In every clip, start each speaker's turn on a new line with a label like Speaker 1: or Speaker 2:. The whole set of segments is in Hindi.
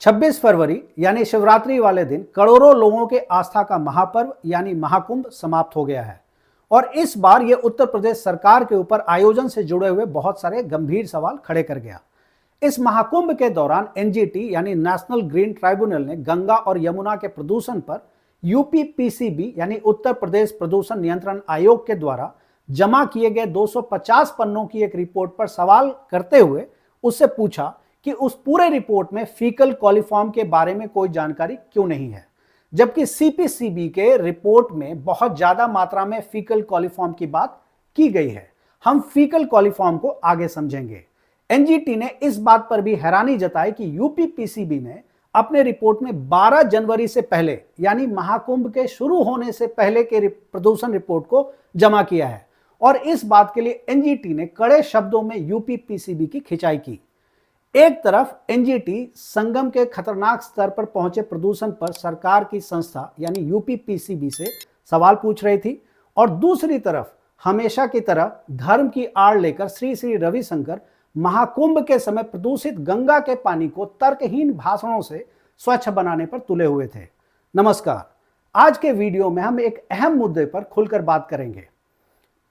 Speaker 1: 26 फरवरी यानी शिवरात्रि वाले दिन करोड़ों लोगों के आस्था का महापर्व यानी महाकुंभ समाप्त हो गया है और इस बार ये उत्तर प्रदेश सरकार के ऊपर आयोजन से जुड़े हुए बहुत सारे गंभीर सवाल खड़े कर गया। इस महाकुंभ के दौरान एनजीटी यानी नेशनल ग्रीन ट्राइब्यूनल ने गंगा और यमुना के प्रदूषण पर यूपीपीसीबी यानी उत्तर प्रदेश प्रदूषण नियंत्रण आयोग के द्वारा जमा किए गए 250 पन्नों की एक रिपोर्ट पर सवाल करते हुए उससे पूछा कि उस पूरे रिपोर्ट में फीकल कॉलीफॉर्म के बारे में कोई जानकारी क्यों नहीं है, जबकि सीपीसीबी के रिपोर्ट में बहुत ज्यादा मात्रा में फीकल कॉलीफॉर्म की बात की गई है। हम फीकल कॉलीफॉर्म को आगे समझेंगे। एनजीटी ने इस बात पर भी हैरानी जताई कि यूपीपीसीबी ने अपने रिपोर्ट में 12 जनवरी से पहले यानी महाकुंभ के शुरू होने से पहले के प्रदूषण रिपोर्ट को जमा किया है और इस बात के लिए एनजीटी ने कड़े शब्दों में यूपीपीसीबी की खिंचाई की। एक तरफ एनजीटी संगम के खतरनाक स्तर पर पहुंचे प्रदूषण पर सरकार की संस्था यानी यूपीपीसीबी से सवाल पूछ रही थी और दूसरी तरफ हमेशा की तरह धर्म की आड़ लेकर श्री श्री रविशंकर महाकुंभ के समय प्रदूषित गंगा के पानी को तर्कहीन भाषणों से स्वच्छ बनाने पर तुले हुए थे। नमस्कार, आज के वीडियो में हम एक अहम मुद्दे पर खुलकर बात करेंगे।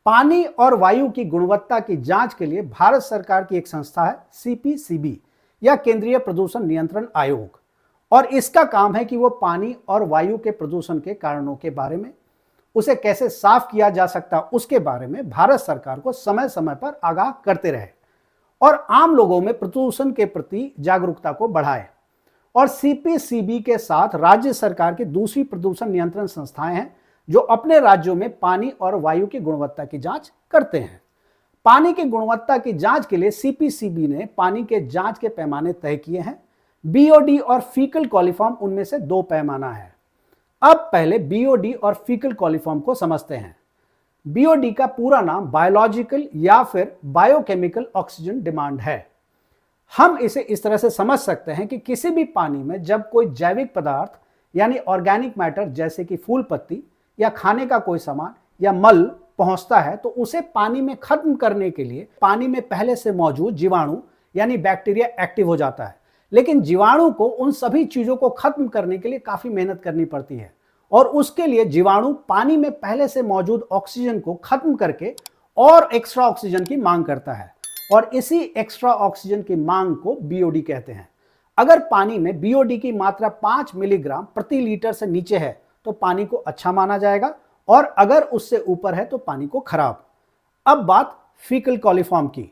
Speaker 1: पानी और वायु की गुणवत्ता की जांच के लिए भारत सरकार की एक संस्था है सीपीसीबी या केंद्रीय प्रदूषण नियंत्रण आयोग और इसका काम है कि वो पानी और वायु के प्रदूषण के कारणों के बारे में, उसे कैसे साफ किया जा सकता उसके बारे में भारत सरकार को समय समय पर आगाह करते रहे और आम लोगों में प्रदूषण के प्रति जागरूकता को बढ़ाए। और सीपीसीबी के साथ राज्य सरकार की दूसरी प्रदूषण नियंत्रण संस्थाएं हैं जो अपने राज्यों में पानी और वायु की गुणवत्ता की जांच करते हैं। पानी की गुणवत्ता की जांच के लिए सीपीसीबी ने पानी के जांच के पैमाने तय किए हैं। बीओडी और फीकल कॉलीफॉर्म उनमें से दो पैमाना है। अब पहले बीओडी और फीकल कॉलीफॉर्म को समझते हैं। बीओडी का पूरा नाम बायोलॉजिकल या फिर बायोकेमिकल ऑक्सीजन डिमांड है। हम इसे इस तरह से समझ सकते हैं कि किसी भी पानी में जब कोई जैविक पदार्थ यानी ऑर्गेनिक मैटर जैसे कि फूल पत्ती या खाने का कोई सामान या मल पहुंचता है तो उसे पानी में खत्म करने के लिए पानी में पहले से मौजूद जीवाणु यानी बैक्टीरिया एक्टिव हो जाता है। लेकिन जीवाणु को उन सभी चीजों को खत्म करने के लिए काफी मेहनत करनी पड़ती है और उसके लिए जीवाणु पानी में पहले से मौजूद ऑक्सीजन को खत्म करके और एक्स्ट्रा ऑक्सीजन की मांग करता है और इसी एक्स्ट्रा ऑक्सीजन की मांग को बीओडी कहते हैं। अगर पानी में बीओडी की मात्रा 5 मिलीग्राम प्रति लीटर से नीचे है तो पानी को अच्छा माना जाएगा और अगर उससे ऊपर है तो पानी को खराब। अब बात फीकल कॉलीफॉर्म की।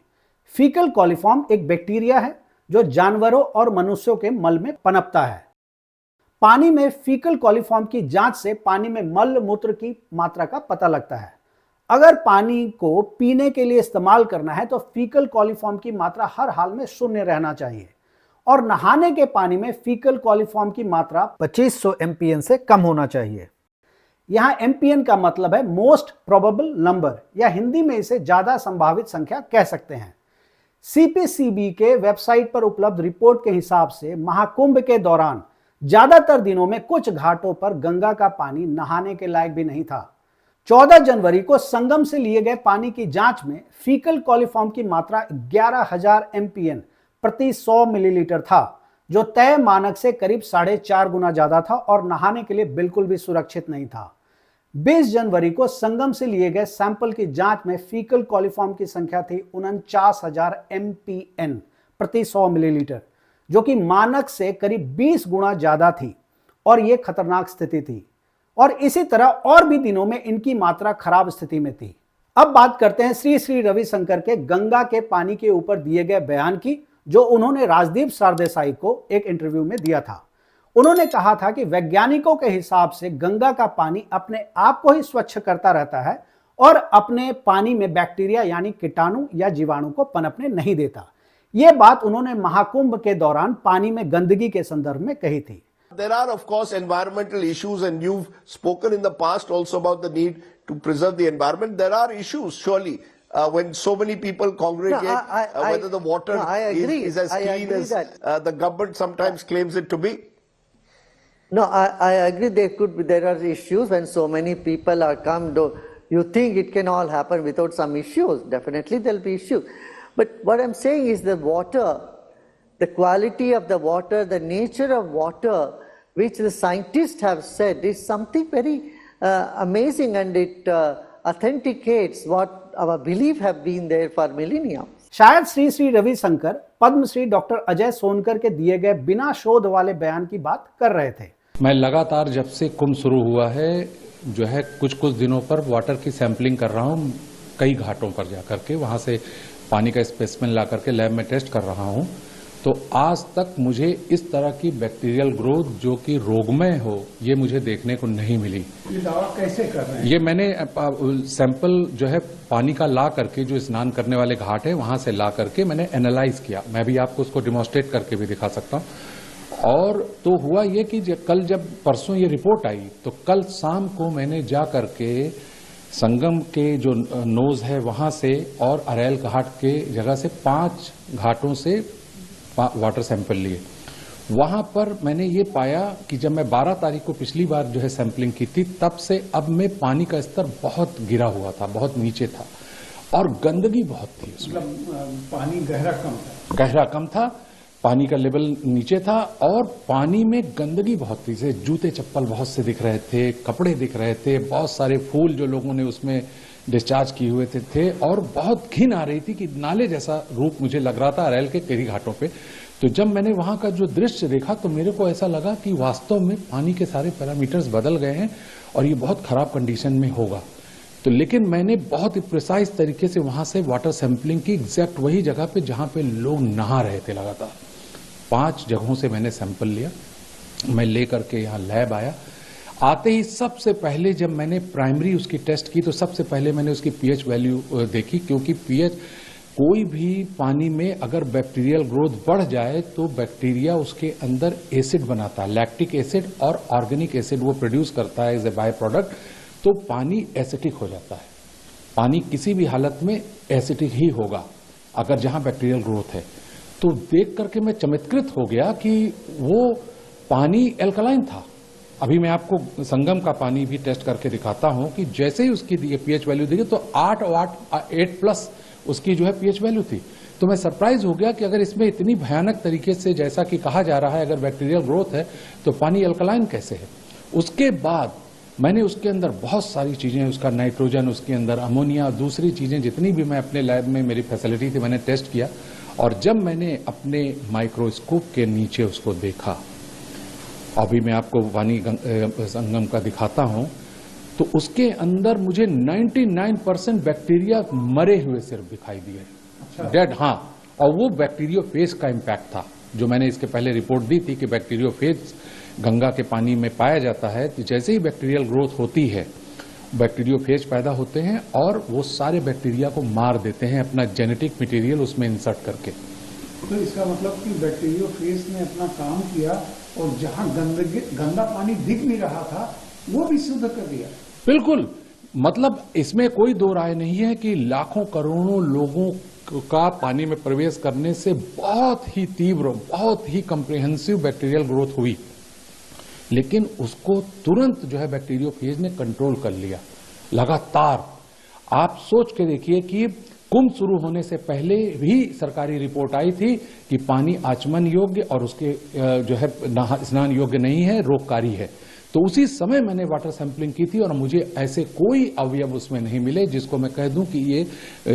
Speaker 1: फीकल कॉलीफॉर्म एक बैक्टीरिया है जो जानवरों और मनुष्यों के मल में पनपता है। पानी में फीकल कॉलीफॉर्म की जांच से पानी में मल मूत्र की मात्रा का पता लगता है। अगर पानी को पीने के लिए इस्तेमाल करना है तो फीकल कॉलीफॉर्म की मात्रा हर हाल में शून्य रहना चाहिए और नहाने के पानी में फीकल कॉलीफॉर्म की मात्रा 2500 एमपीएन से कम होना चाहिए। यहां एमपीएन का मतलब है मोस्ट प्रोबेबल नंबर या हिंदी में इसे ज्यादा संभावित संख्या कह सकते हैं। सीपीसीबी के वेबसाइट पर उपलब्ध रिपोर्ट के हिसाब से महाकुंभ के दौरान ज्यादातर दिनों में कुछ घाटों पर गंगा का पानी नहाने के लायक भी नहीं था। 14 जनवरी को संगम से लिए गए पानी की जांच में फीकल कॉलीफॉर्म की मात्रा 11,000 एमपीएन प्रति 100 मिलीलीटर था, जो तय मानक से करीब 4.5 गुना ज्यादा था और नहाने के लिए बिल्कुल भी सुरक्षित नहीं था। 20 जनवरी को संगम से लिए गए सैंपल की जांच में फीकल कॉलीफॉर्म की संख्या थी 49,000 एमपीएन प्रति 100 मिलीलीटर, जो कि मानक से करीब 20 गुना ज्यादा थी और यह खतरनाक स्थिति थी और इसी तरह और भी दिनों में इनकी मात्रा खराब स्थिति में थी। अब बात करते हैं श्री श्री रविशंकर के गंगा के पानी के ऊपर दिए गए बयान की, जो उन्होंने राजदीप सरदेसाई को एक इंटरव्यू में दिया था। उन्होंने कहा था कि वैज्ञानिकों के हिसाब से गंगा का पानी अपने आप को ही स्वच्छ करता रहता है और अपने पानी में बैक्टीरिया यानी कीटाणु या जीवाणु को पनपने नहीं देता। यह बात उन्होंने महाकुंभ के दौरान पानी में गंदगी के संदर्भ में कही थी।
Speaker 2: There are of course environmental issues and you've spoken in the past also about the need to preserve the environment. There are issues surely. When so many people congregate, whether the water is as clean as the government sometimes claims it to be.
Speaker 3: No, I agree there are issues when so many people are come. You think it can all happen without some issues? Definitely there'll be issues. But what I'm saying is the water the quality of the water, the nature of water, which the scientists have said is something very amazing, and it authenticates what our belief have been there for millennia.
Speaker 1: शायद श्री श्री रविशंकर पद्मश्री डॉक्टर अजय सोनकर के दिए गए बिना शोध वाले बयान की बात कर रहे थे।
Speaker 4: मैं लगातार जब से कुंभ शुरू हुआ है जो है कुछ दिनों पर वाटर की सैंपलिंग कर रहा हूं, कई घाटों पर जाकर के वहां से पानी का स्पेसिमेन ला करके लैब में टेस्ट कर रहा हूं, तो आज तक मुझे इस तरह की बैक्टीरियल ग्रोथ जो कि रोगमय हो ये मुझे देखने को नहीं मिली।
Speaker 1: ये दावा कैसे कर रहे हैं?
Speaker 4: ये मैंने सैंपल जो है पानी का ला करके जो स्नान करने वाले घाट है वहां से ला करके मैंने एनालाइज किया। मैं भी आपको उसको डिमॉन्स्ट्रेट करके भी दिखा सकता हूं। और तो हुआ ये कि कल जब परसों ये रिपोर्ट आई तो कल शाम को मैंने जा करके संगम के जो नोज है वहां से और अरैल घाट के जगह से 5 घाटों से वाटर सैंपल लिए। वहां पर मैंने ये पाया कि जब मैं 12 तारीख को पिछली बार जो है सैंपलिंग की थी तब से अब में पानी का स्तर बहुत गिरा हुआ था, बहुत नीचे था और गंदगी बहुत थी उसमें।
Speaker 1: मतलब पानी गहरा कम था,
Speaker 4: पानी का लेवल नीचे था और पानी में गंदगी बहुत थी। जैसे जूते चप्पल बहुत से दिख रहे थे, कपड़े दिख रहे थे, बहुत सारे फूल जो लोगों ने उसमें डिस्चार्ज किए हुए थे और बहुत घिन आ रही थी कि नाले जैसा रूप मुझे लग रहा था अरैल के कई घाटों पे। तो जब मैंने वहां का जो दृश्य देखा तो मेरे को ऐसा लगा कि वास्तव में पानी के सारे पैरामीटर्स बदल गए हैं और ये बहुत खराब कंडीशन में होगा। तो लेकिन मैंने बहुत ही प्रिसाइज तरीके से वहां से वाटर सैंपलिंग की, एग्जैक्ट वही जगह पे जहां पे लोग नहा रहे थे लगातार। 5 जगहों से मैंने सैंपल लिया, मैं लेकर के यहाँ लैब आया। आते ही सबसे पहले जब मैंने प्राइमरी उसकी टेस्ट की तो सबसे पहले मैंने उसकी पीएच वैल्यू देखी, क्योंकि पीएच कोई भी पानी में अगर बैक्टीरियल ग्रोथ बढ़ जाए तो बैक्टीरिया उसके अंदर एसिड बनाता है, लैक्टिक एसिड और ऑर्गेनिक एसिड वो प्रोड्यूस करता है एज ए बाय प्रोडक्ट, तो पानी एसिडिक हो जाता है। पानी किसी भी हालत में एसिडिक ही होगा अगर जहां बैक्टीरियल ग्रोथ है। तो देख करके मैं चमत्कृत हो गया कि वो पानी एल्कलाइन था। अभी मैं आपको संगम का पानी भी टेस्ट करके दिखाता हूं कि जैसे ही उसकी पीएच वैल्यू देखी तो 8 प्लस उसकी जो है पीएच वैल्यू थी। तो मैं सरप्राइज हो गया कि अगर इसमें इतनी भयानक तरीके से जैसा कि कहा जा रहा है अगर बैक्टीरियल ग्रोथ है तो पानी अल्कलाइन कैसे है। उसके बाद मैंने उसके अंदर बहुत सारी चीजें, उसका नाइट्रोजन, उसके अंदर अमोनिया, दूसरी चीजें जितनी भी मैं अपने लैब में मेरी फैसिलिटी थी मैंने टेस्ट किया। और जब मैंने अपने माइक्रोस्कोप के नीचे उसको देखा, अभी मैं आपको पानी संगम का दिखाता हूं, तो उसके अंदर मुझे 99% बैक्टीरिया मरे हुए सिर्फ दिखाई दिए, डेड। हाँ, और वो बैक्टीरियोफेज का इम्पैक्ट था जो मैंने इसके पहले रिपोर्ट दी थी कि बैक्टीरियोफेज गंगा के पानी में पाया जाता है। तो जैसे ही बैक्टीरियल ग्रोथ होती है बैक्टीरियोफेज पैदा होते हैं और वो सारे बैक्टीरिया को मार देते हैं अपना जेनेटिक मटेरियल उसमें इंसर्ट करके।
Speaker 1: तो इसका मतलब कि बैक्टीरियोफेज ने अपना काम किया और जहां गंदा पानी दिख नहीं रहा था वो भी शुद्ध कर दिया।
Speaker 4: बिल्कुल, मतलब इसमें कोई दो राय नहीं है कि लाखों करोड़ों लोगों का पानी में प्रवेश करने से बहुत ही तीव्र, बहुत ही कॉम्प्रिहेंसिव बैक्टीरियल ग्रोथ हुई, लेकिन उसको तुरंत जो है बैक्टीरियोफेज ने कंट्रोल कर लिया लगातार। आप सोच के देखिए कि कुंभ शुरू होने से पहले भी सरकारी रिपोर्ट आई थी कि पानी आचमन योग्य और उसके जो है स्नान योग्य नहीं है, रोगकारी है। तो उसी समय मैंने वाटर सैंपलिंग की थी और मुझे ऐसे कोई अवयव उसमें नहीं मिले जिसको मैं कह दूं कि ये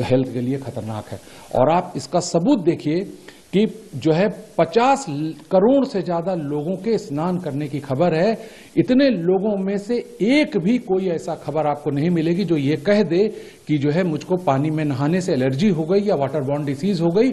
Speaker 4: हेल्थ के लिए खतरनाक है। और आप इसका सबूत देखिए कि जो है 50 करोड़ से ज्यादा लोगों के स्नान करने की खबर है। इतने लोगों में से एक भी कोई ऐसा खबर आपको नहीं मिलेगी जो ये कह दे कि जो है मुझको पानी में नहाने से एलर्जी हो गई या वाटर बॉर्न डिसीज हो गई।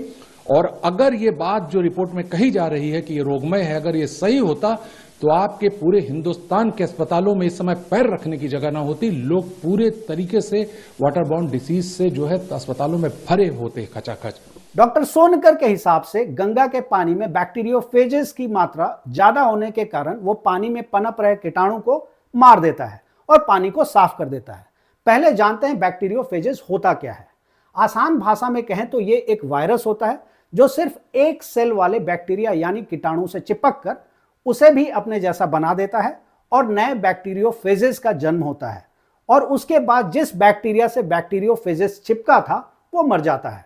Speaker 4: और अगर ये बात जो रिपोर्ट में कही जा रही है कि ये रोगमय है, अगर ये सही होता तो आपके पूरे हिंदुस्तान के अस्पतालों में इस समय पैर रखने की जगह ना होती। लोग पूरे तरीके से वाटर बॉर्न डिसीज से जो है अस्पतालों में भरे होते खचाखच।
Speaker 1: डॉक्टर सोनकर के हिसाब से गंगा के पानी में बैक्टीरियोफेजेस की मात्रा ज्यादा होने के कारण वो पानी में पनप रहे कीटाणु को मार देता है और पानी को साफ कर देता है। पहले जानते हैं बैक्टीरियोफेजेस होता क्या है। आसान भाषा में कहें तो ये एक वायरस होता है जो सिर्फ एक सेल वाले बैक्टीरिया यानी कीटाणु से चिपक कर उसे भी अपने जैसा बना देता है और नए बैक्टीरियोफेजेस का जन्म होता है और उसके बाद जिस बैक्टीरिया से बैक्टीरियोफेजेस चिपका था वो मर जाता है।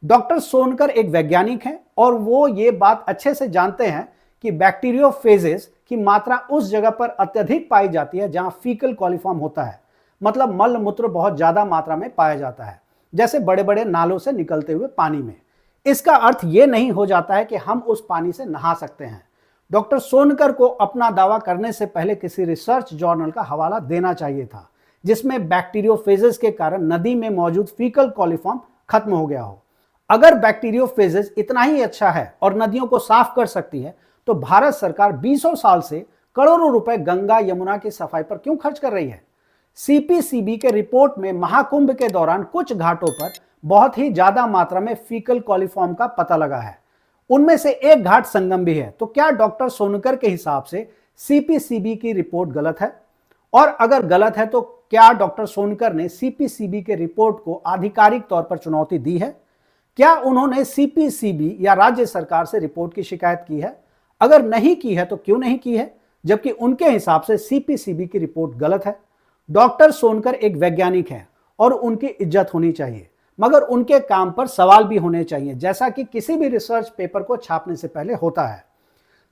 Speaker 1: डॉक्टर सोनकर एक वैज्ञानिक हैं और वो ये बात अच्छे से जानते हैं कि बैक्टीरियोफेजेस की मात्रा उस जगह पर अत्यधिक पाई जाती है जहां फीकल कॉलिफॉर्म होता है, मतलब मल मूत्र बहुत ज्यादा मात्रा में पाया जाता है, जैसे बड़े बड़े नालों से निकलते हुए पानी में। इसका अर्थ ये नहीं हो जाता है कि हम उस पानी से नहा सकते हैं। डॉक्टर सोनकर को अपना दावा करने से पहले किसी रिसर्च जर्नल का हवाला देना चाहिए था जिसमें बैक्टीरियोफेजेस के कारण नदी में मौजूद फीकल कॉलिफॉर्म खत्म हो गया हो। अगर बैक्टीरियोफेजेस इतना ही अच्छा है और नदियों को साफ कर सकती है तो भारत सरकार 20 साल से करोड़ों रुपए गंगा यमुना की सफाई पर क्यों खर्च कर रही है? सीपीसीबी के रिपोर्ट में महाकुंभ के दौरान कुछ घाटों पर बहुत ही ज्यादा मात्रा में फीकल कॉलिफॉर्म का पता लगा है। उनमें से एक घाट संगम भी है। तो क्या डॉक्टर सोनकर के हिसाब से सीपीसीबी की रिपोर्ट गलत है? और अगर गलत है तो क्या डॉक्टर सोनकर ने सीपीसीबी के रिपोर्ट को आधिकारिक तौर पर चुनौती दी है? क्या उन्होंने सीपीसीबी या राज्य सरकार से रिपोर्ट की शिकायत की है? अगर नहीं की है तो क्यों नहीं की है, जबकि उनके हिसाब से सीपीसीबी की रिपोर्ट गलत है? डॉक्टर सोनकर एक वैज्ञानिक हैं और उनकी इज्जत होनी चाहिए, मगर उनके काम पर सवाल भी होने चाहिए, जैसा कि किसी भी रिसर्च पेपर को छापने से पहले होता है।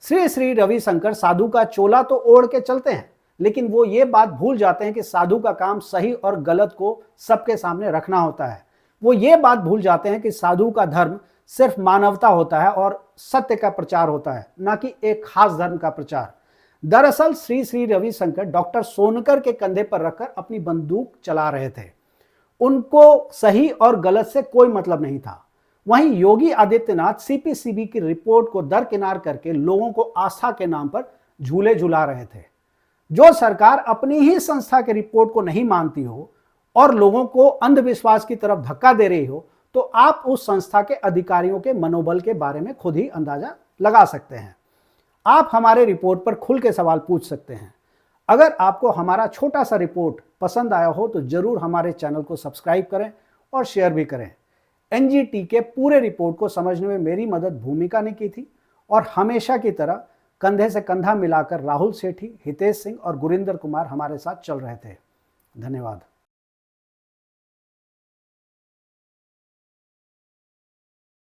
Speaker 1: श्री श्री रविशंकर साधु का चोला तो ओढ़ के चलते हैं, लेकिन वो ये बात भूल जाते हैं कि साधु का काम सही और गलत को सबके सामने रखना होता है। वो ये बात भूल जाते हैं कि साधु का धर्म सिर्फ मानवता होता है और सत्य का प्रचार होता है, न कि एक खास धर्म का प्रचार। दरअसल श्री श्री रविशंकर डॉक्टर सोनकर के कंधे पर रखकर अपनी बंदूक चला रहे थे। उनको सही और गलत से कोई मतलब नहीं था। वहीं योगी आदित्यनाथ सीपीसीबी की रिपोर्ट को दरकिनार करके लोगों को आस्था के नाम पर झूले झुला रहे थे। जो सरकार अपनी ही संस्था की रिपोर्ट को नहीं मानती हो और लोगों को अंधविश्वास की तरफ धक्का दे रही हो, तो आप उस संस्था के अधिकारियों के मनोबल के बारे में खुद ही अंदाजा लगा सकते हैं। आप हमारे रिपोर्ट पर खुल के सवाल पूछ सकते हैं। अगर आपको हमारा छोटा सा रिपोर्ट पसंद आया हो तो जरूर हमारे चैनल को सब्सक्राइब करें और शेयर भी करें। एनजीटी के पूरे रिपोर्ट को समझने में मेरी मदद भूमिका ने की थी और हमेशा की तरह कंधे से कंधा मिलाकर राहुल सेठी, हितेश सिंह और गुरिंदर कुमार हमारे साथ चल रहे थे। धन्यवाद।